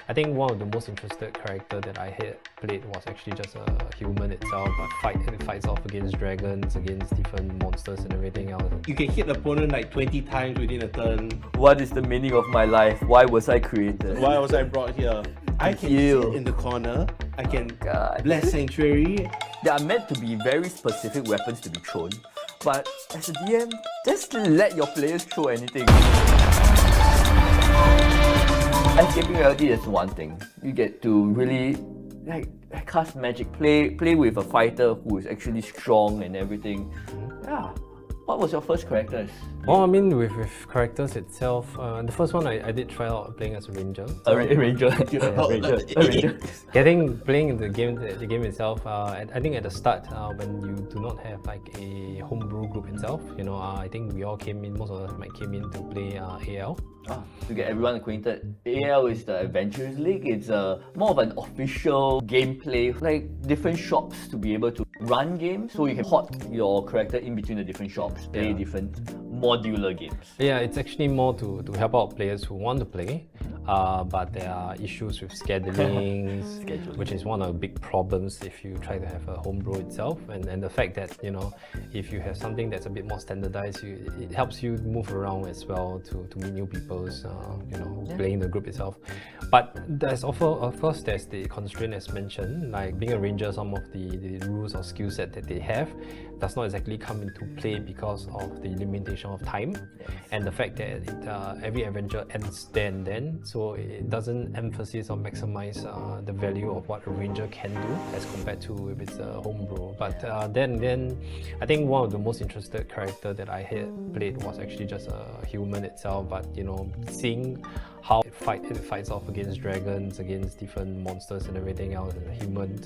I think one of the most interested character that I had played was actually just a human itself, but it fights off against dragons, against different monsters and everything else. You can hit the opponent like 20 times within a turn. What is the meaning of my life? Why was I created? Why was I brought here? I can sit in the corner. I can bless Sanctuary. There are meant to be very specific weapons to be thrown, but as a DM, just let your players throw anything. Escaping reality is one thing. You get to really cast magic, play with a fighter who is actually strong and everything. Yeah. What was your first characters? Well, I mean, with characters itself, the first one I did try out playing as a ranger. A ranger. Playing the game itself. I think at the start, when you do not have like a homebrew group itself, I think we all came in. Most of us came in to play AL. To get everyone acquainted, AL is the Adventurers League. It's more of an official gameplay, like different shops to be able to run games, so you can port your character in between the different shops, play different modular games. Yeah, it's actually more to help out players who want to play, but there are issues with scheduling, which is one of the big problems if you try to have a homebrew itself, and the fact that if you have something that's a bit more standardized, it helps you move around as well to meet new people, playing the group itself. But there's of course there's the constraint as mentioned, like being a ranger. Some of the rules or skill set that they have does not exactly come into play because of the limitation of time and the fact that every adventure ends there and then, so it doesn't emphasize or maximize the value of what a ranger can do as compared to if it's a homebrew. But then I think one of the most interested character that I had played was actually just a human itself, but seeing how it fights off against dragons, against different monsters and everything else, and a human,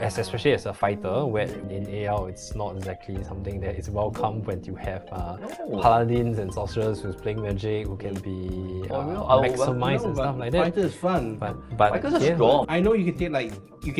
especially as a fighter, where in AL it's not exactly something that is welcome when you have paladins and sorcerers who's playing magic who can be maximized and stuff like that. Fighter is fun. But Fighters are strong. I know you can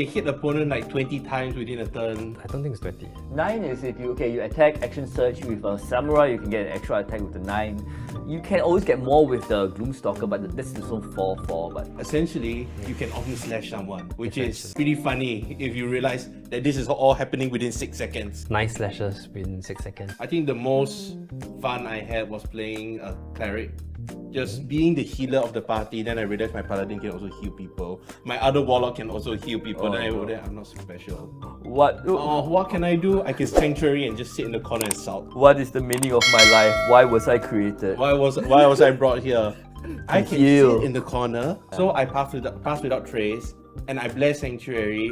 hit the opponent like 20 times within a turn. I don't think it's 20. 9 is if you attack, action search with a samurai, you can get an extra attack with the 9. You can always get more with the Gloomstalker, but that's also 4/4. But essentially, you can often slash someone, which is pretty funny if you realize that this is all happening within 6 seconds. 9 slashes within 6 seconds. I think the most fun I had was playing a cleric. Just being the healer of the party, then I realized my paladin can also heal people. My other warlock can also heal people. Then I'm not special. What can I do? I can sanctuary and just sit in the corner and sulk. What is the meaning of my life? Why was I created? Why was I brought here? I can sit in the corner, so I pass without trace, and I bless sanctuary.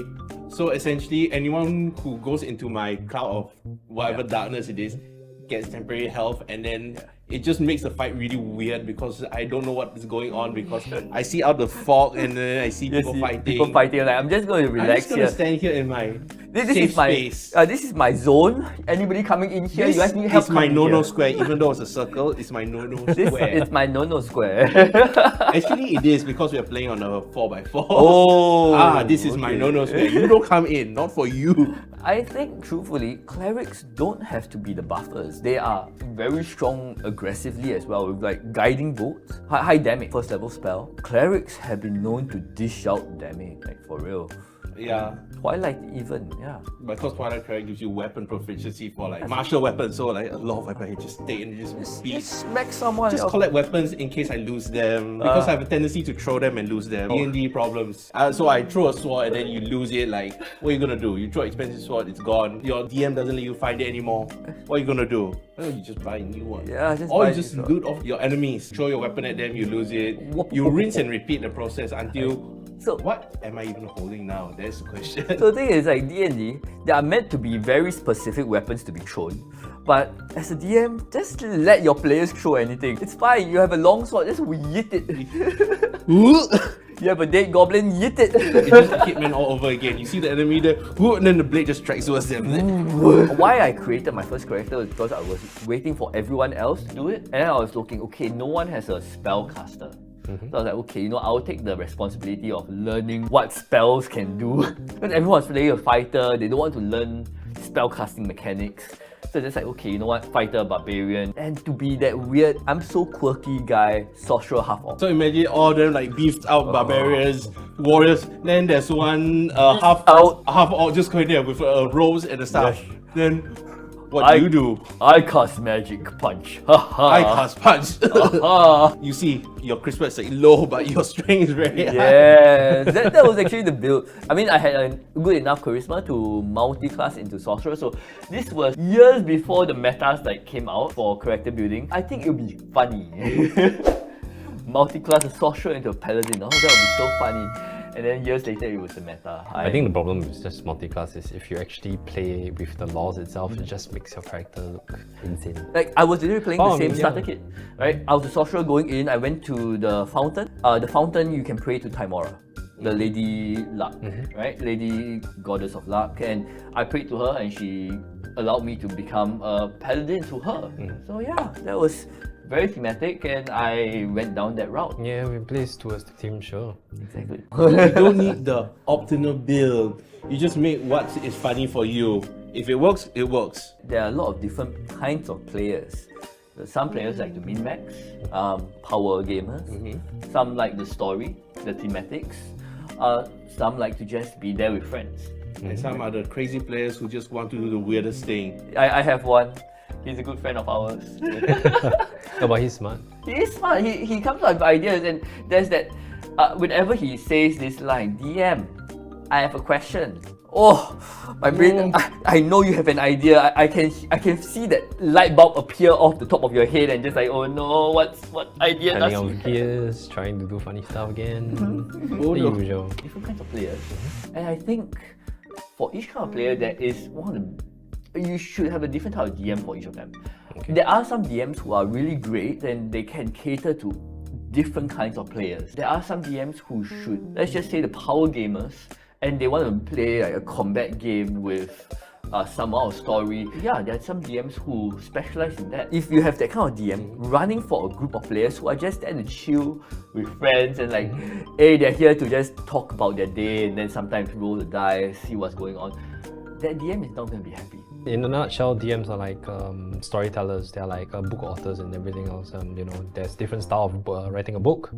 So essentially, anyone who goes into my cloud of whatever darkness it is gets temporary health, and then it just makes the fight really weird because I don't know what is going on, because I see out the fog and then I see people fighting. Like, I'm just going to relax I'm just going here. to stand here in my This safe is my space. This is my zone. Anybody coming in here, you guys need help. It's my coming no-no here. square, even though it's a circle. It's my no-no square. It's my no-no square. Actually, it is because we are playing on a 4x4. Oh, this is my no-no square. You don't come in, not for you. I think, truthfully, clerics don't have to be the buffers. They are very strong aggressively as well, with like guiding bolts, high damage, first level spell. Clerics have been known to dish out damage, like for real. Yeah. Twilight even, yeah. Because Twilight Cleric gives you weapon proficiency for like martial weapons, so like a lot of weapons, you just stay and just beat. Smack someone. Just collect weapons in case I lose them, because I have a tendency to throw them and lose them. D&D problems. So I throw a sword and then you lose it. Like, what are you gonna do? You throw an expensive sword, it's gone. Your DM doesn't let you find it anymore. What are you gonna do? Oh, you just buy a new one. Yeah, or you just loot off your enemies. Throw your weapon at them, you lose it. You rinse and repeat the process until. So what am I even holding now? That's the question. So the thing is, like D&D, there are meant to be very specific weapons to be thrown. But as a DM, just let your players throw anything. It's fine. You have a long sword, just yeet it. You have a dead goblin, yeet it. It's just Hitman all over again. You see the enemy there, and then the blade just strikes towards them. Why I created my first character was because I was waiting for everyone else to do it. And then I was looking, okay, no one has a spellcaster. So I was like, okay, I'll take the responsibility of learning what spells can do. Because everyone's playing a fighter, they don't want to learn spellcasting mechanics. So it's just like, okay, you know what, fighter, barbarian, and to be that weird, I'm so quirky guy, sorcerer, half orc. So imagine all them like beefed out barbarians, warriors. Then there's one half orc just going there with a rose and a staff. Yes. Then what do you do? I cast magic punch. I cast punch. You see, your charisma is like low, but your strength is very high. Yes, that was actually the build. I mean, I had a good enough charisma to multi-class into sorcerer, so this was years before the metas like came out for character building. I think it would be funny. Multi-class a sorcerer into a paladin. Oh, that would be so funny. And then years later, it was the meta. I think the problem with just multi-class is if you actually play with the laws itself, it just makes your character look insane. Like, I was literally playing the same starter kit, right? I was a sorcerer going in, I went to the fountain. The fountain, you can pray to Timora, the Lady Luck, right? Lady Goddess of Luck. And I prayed to her and she allowed me to become a paladin to her. So yeah, that was very thematic and I went down that route. Yeah, we plays towards the team, sure. Exactly. You don't need the optimal build. You just make what is funny for you. If it works, it works. There are a lot of different kinds of players. Some players like to min-max, power gamers. Some like the story, the thematics. Some like to just be there with friends. And some are the crazy players who just want to do the weirdest thing. I have one. He's a good friend of ours. But he's smart. He is smart. He comes up with ideas, and there's that. Whenever he says this line, DM, I have a question. Oh, my brain! I know you have an idea. I can see that light bulb appear off the top of your head, and just like, oh no, what idea does Turning he out gears, trying to do funny stuff again. Oh, The no. usual. Different kinds of players, and I think for each kind of player, there is one of the. You should have a different type of DM for each of them. Okay. There are some DMs who are really great and they can cater to different kinds of players. There are some DMs who should, let's just say the power gamers, and they want to play like a combat game with some amount of story. Yeah, there are some DMs who specialize in that. If you have that kind of DM running for a group of players who are just there to chill with friends and like, hey, they're here to just talk about their day and then sometimes roll the dice, see what's going on, that DM is not going to be happy. In a nutshell, DMs are like storytellers. They're like book authors and everything else. You know, there's different style of writing a book.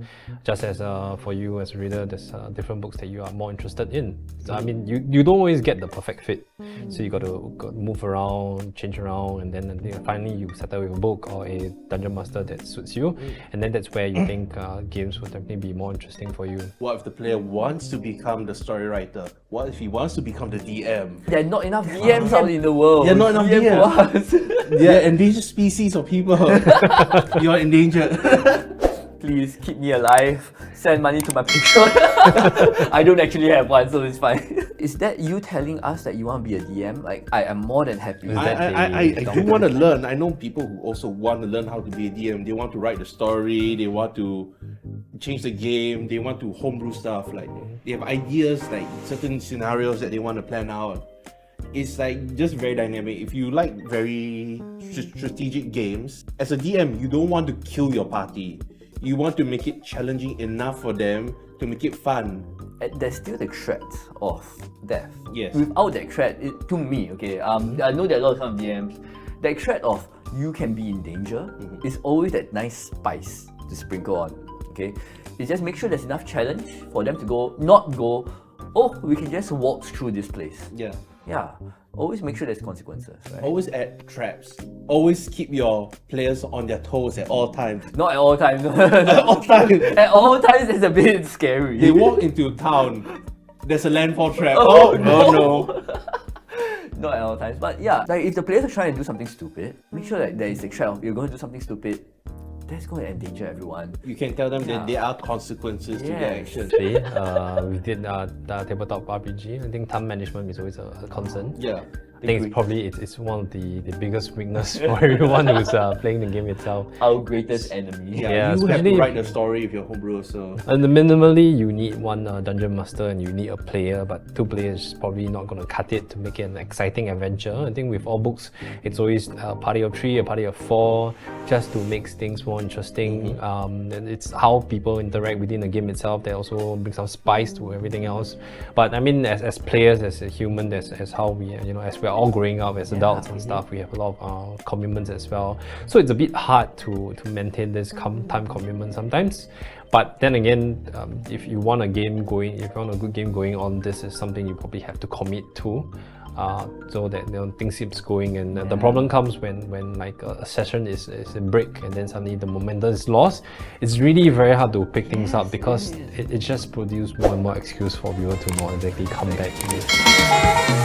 Just as for you as a reader, there's different books that you are more interested in. So I mean, you don't always get the perfect fit. So you got to move around, change around, and then finally you settle with a book or a dungeon master that suits you. And then that's where you think games will definitely be more interesting for you. What if the player wants to become the story writer? What if he wants to become the DM? There are not enough DMs out in the world. There are not enough DMs. They're endangered species of people. You're endangered. Please keep me alive. Send money to my Patreon. I don't actually have one, so it's fine. Is that you telling us that you want to be a DM? Like, I am more than happy. I do want to learn. I know people who also want to learn how to be a DM. They want to write the story. They want to change the game. They want to homebrew stuff. Like, they have ideas, like certain scenarios that they want to plan out. It's like just very dynamic. If you like very strategic games, as a DM, you don't want to kill your party. You want to make it challenging enough for them to make it fun. There's still the threat of death. Yes. Without that threat, to me, okay, I know there are a lot of DMs. That threat of you can be in danger is always that nice spice to sprinkle on. Okay, it just make sure there's enough challenge for them to not go, oh, we can just walk through this place. Yeah. Yeah, always make sure there's consequences, right? Always add traps. Always keep your players on their toes at all times. Not at all times. At all times. At all times, it's a bit scary. They walk into town. There's a landfall trap. Oh, no. Not at all times, but yeah, like if the players are trying to do something stupid, make sure that there is a threat of you're going to do something stupid. That's going to endanger everyone. You can tell them that there are consequences to their actions. See, we did tabletop RPG. I think time management is always a concern. Yeah. I think it's one of the biggest weakness for everyone who's playing the game itself. Our greatest enemy. Yeah, you have to write the story if you're homebrew, so... And minimally, you need one dungeon master and you need a player, but 2 players probably not going to cut it to make it an exciting adventure. I think with all books, it's always a party of 3, a party of 4, just to make things more interesting. And it's how people interact within the game itself that also brings some spice to everything else. But I mean, as players, as a human, as how we, as we're all growing up as adults and stuff. We have a lot of commitments as well. So it's a bit hard to maintain this time commitment sometimes. But then again, if you want a game going, if you want a good game going on, this is something you probably have to commit to. So that things keeps going, and the problem comes when like a session is a break and then suddenly the momentum is lost. It's really very hard to pick things up because it just produces more and more excuse for people to not exactly come back to this.